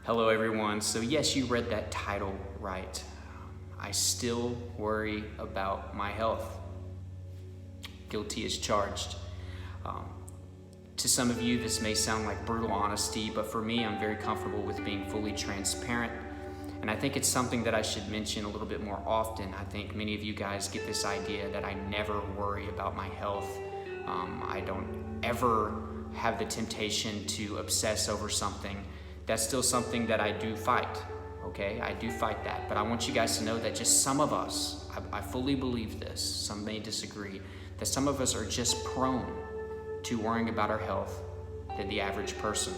Hello everyone. So yes, you read that title right. I still worry about my health. Guilty as charged. To some of you, this may sound like brutal honesty, but for me, I'm very comfortable with being fully transparent. And I think it's something that I should mention a little bit more often. I think many of you guys get this idea that I never worry about my health. I don't ever have the temptation to obsess over something. That's still something that I do fight, okay? I do fight that, but I want you guys to know that just some of us, I fully believe this, some may disagree, that some of us are just prone to worrying about our health than the average person.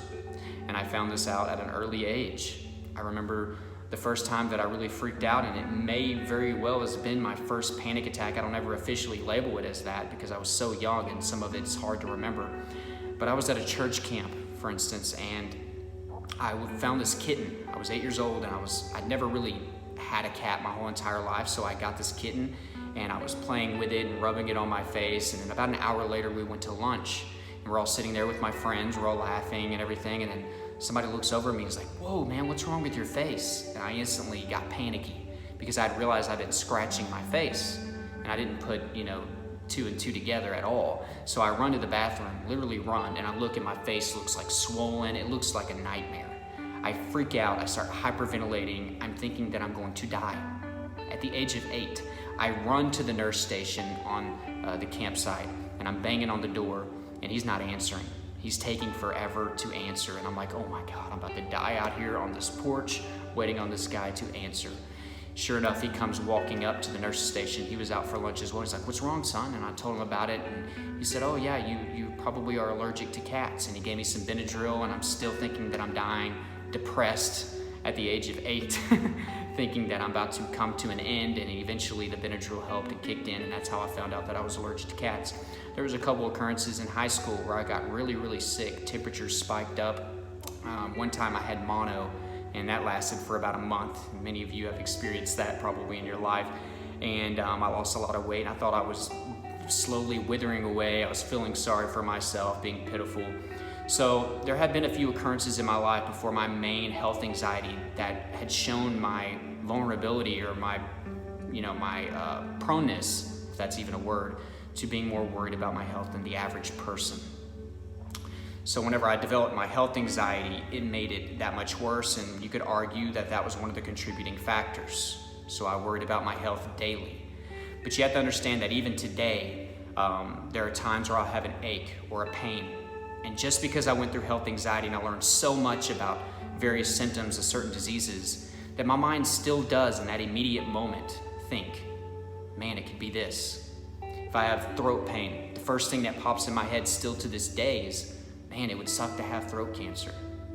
And I found this out at an early age. I remember the first time that I really freaked out, and it may very well have been my first panic attack. I don't ever officially label it as that because I was so young and some of it's hard to remember. But I was at a church camp, for instance, and I found this kitten. I was 8 years old and I'd never really had a cat my whole entire life, so I got this kitten and I was playing with it and rubbing it on my face, and then about an hour later we went to lunch and we're all sitting there with my friends, we're all laughing and everything, and then somebody looks over at me and is like, "Whoa man, what's wrong with your face?" And I instantly got panicky because I'd realized I'd been scratching my face and I didn't put, two and two together at all. So I run to the bathroom, literally run, and I look and my face looks like swollen. It looks like a nightmare. I freak out, I start hyperventilating. I'm thinking that I'm going to die. At the age of 8, I run to the nurse station on the campsite and I'm banging on the door and he's not answering. He's taking forever to answer, and I'm like, oh my God, I'm about to die out here on this porch waiting on this guy to answer. Sure enough, he comes walking up to the nurse's station. He was out for lunch as well. He's like, "What's wrong, son?" And I told him about it, and he said, "Oh yeah, you probably are allergic to cats." And he gave me some Benadryl, and I'm still thinking that I'm dying, depressed at the age of 8, thinking that I'm about to come to an end, and eventually the Benadryl helped and kicked in, and that's how I found out that I was allergic to cats. There was a couple occurrences in high school where I got really, really sick. Temperatures spiked up. One time I had mono, and that lasted for about a month. Many of you have experienced that probably in your life. And I lost a lot of weight. I thought I was slowly withering away. I was feeling sorry for myself, being pitiful. So there had been a few occurrences in my life before my main health anxiety that had shown my vulnerability or my proneness, if that's even a word, to being more worried about my health than the average person. So whenever I developed my health anxiety, it made it that much worse, and you could argue that that was one of the contributing factors. So I worried about my health daily. But you have to understand that even today, there are times where I'll have an ache or a pain. And just because I went through health anxiety and I learned so much about various symptoms of certain diseases, that my mind still does in that immediate moment think, man, it could be this. If I have throat pain, the first thing that pops in my head still to this day is, man, it would suck to have throat cancer,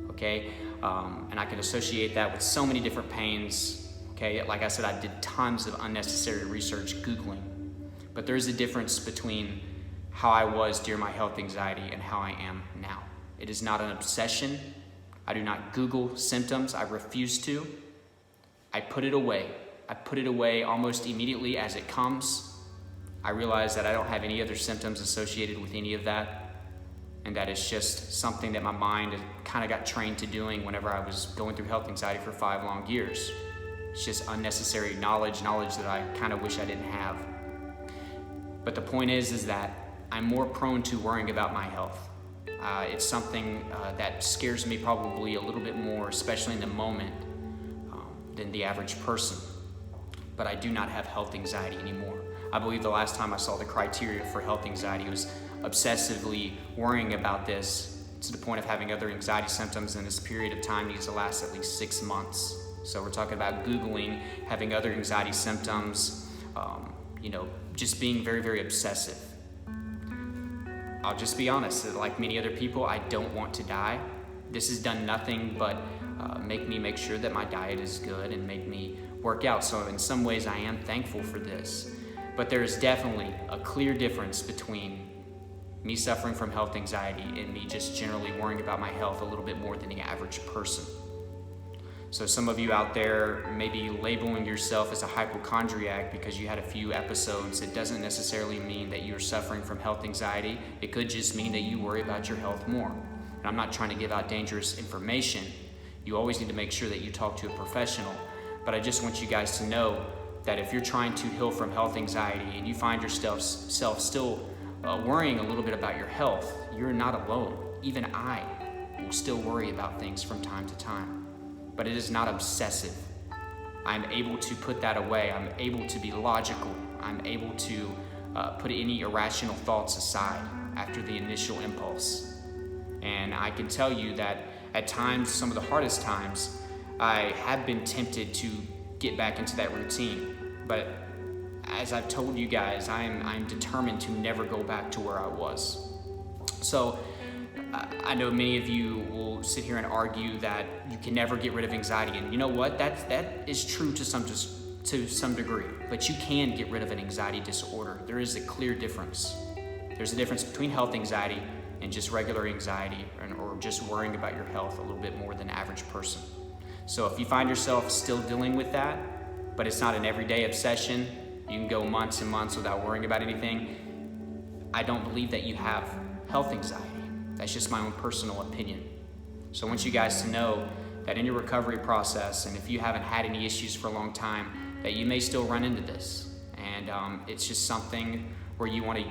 okay? And I can associate that with so many different pains, okay? Like I said, I did tons of unnecessary research Googling, but there's a difference between how I was during my health anxiety and how I am now. It is not an obsession. I do not Google symptoms. I refuse to. I put it away. I put it away almost immediately as it comes. I realize that I don't have any other symptoms associated with any of that, and that it's just something that my mind kind of got trained to doing whenever I was going through health anxiety for 5 long years. It's just unnecessary knowledge that I kind of wish I didn't have. But the point is that I'm more prone to worrying about my health. It's something that scares me probably a little bit more, especially in the moment, than the average person. But I do not have health anxiety anymore. I believe the last time I saw the criteria for health anxiety was obsessively worrying about this to the point of having other anxiety symptoms, and this period of time needs to last at least 6 months. So we're talking about Googling, having other anxiety symptoms, just being very, very obsessive. I'll just be honest, like many other people, I don't want to die. This has done nothing but make sure that my diet is good and make me work out. So in some ways I am thankful for this. But there is definitely a clear difference between me suffering from health anxiety and me just generally worrying about my health a little bit more than the average person. So some of you out there may be labeling yourself as a hypochondriac because you had a few episodes. It doesn't necessarily mean that you're suffering from health anxiety. It could just mean that you worry about your health more. And I'm not trying to give out dangerous information. You always need to make sure that you talk to a professional. But I just want you guys to know that if you're trying to heal from health anxiety and you find yourself still worrying a little bit about your health, you're not alone. Even I will still worry about things from time to time, but it is not obsessive. I'm able to put that away. I'm able to be logical. I'm able to put any irrational thoughts aside after the initial impulse. And I can tell you that at times, some of the hardest times, I have been tempted to get back into that routine. But as I've told you guys, I'm determined to never go back to where I was. So I know many of you will sit here and argue that you can never get rid of anxiety. And you know what? That is true to some degree. But you can get rid of an anxiety disorder. There is a clear difference. There's a difference between health anxiety and just regular anxiety, or just worrying about your health a little bit more than the average person. So if you find yourself still dealing with that, but it's not an everyday obsession, you can go months and months without worrying about anything, I don't believe that you have health anxiety. That's just my own personal opinion. So I want you guys to know that in your recovery process, and if you haven't had any issues for a long time, that you may still run into this. And it's just something where you want to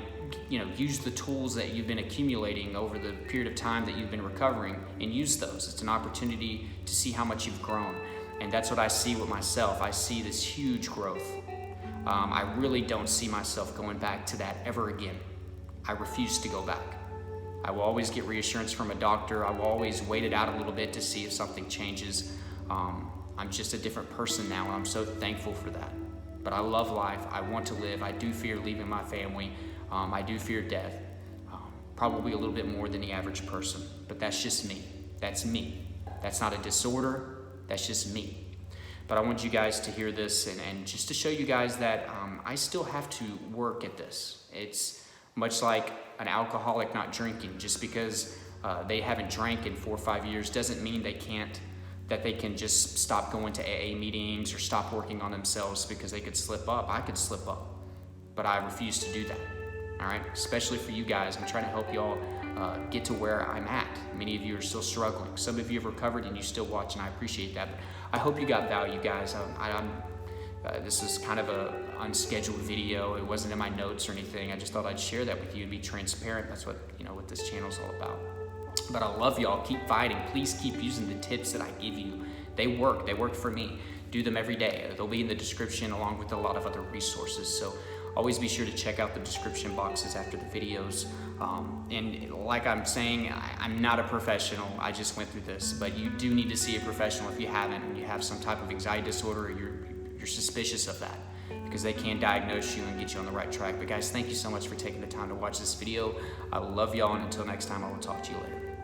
use the tools that you've been accumulating over the period of time that you've been recovering and use those. It's an opportunity to see how much you've grown. And that's what I see with myself. I see this huge growth. I really don't see myself going back to that ever again. I refuse to go back. I will always get reassurance from a doctor. I will always wait it out a little bit to see if something changes. I'm just a different person now, and I'm so thankful for that. But I love life. I want to live. I do fear leaving my family. I do fear death, probably a little bit more than the average person, but that's just me. That's me. That's not a disorder. That's just me. But I want you guys to hear this and just to show you guys that I still have to work at this. It's much like an alcoholic not drinking. Just because they haven't drank in 4 or 5 years doesn't mean they can just stop going to AA meetings or stop working on themselves because they could slip up. I could slip up, but I refuse to do that. All right, especially for you guys. I'm trying to help y'all get to where I'm at. Many of you are still struggling. Some of you have recovered and you still watch, and I appreciate that. But I hope you got value, guys. This is kind of a unscheduled video. It wasn't in my notes or anything. I just thought I'd share that with you and be transparent. That's what what this channel's all about. But I love y'all. Keep fighting. Please keep using the tips that I give you. They work. They work for me. Do them every day. They'll be in the description along with a lot of other resources. So always be sure to check out the description boxes after the videos. And like I'm saying, I'm not a professional. I just went through this. But you do need to see a professional if you haven't, and you have some type of anxiety disorder, or you're suspicious of that, because they can diagnose you and get you on the right track. But guys, thank you so much for taking the time to watch this video. I love y'all, and until next time, I will talk to you later.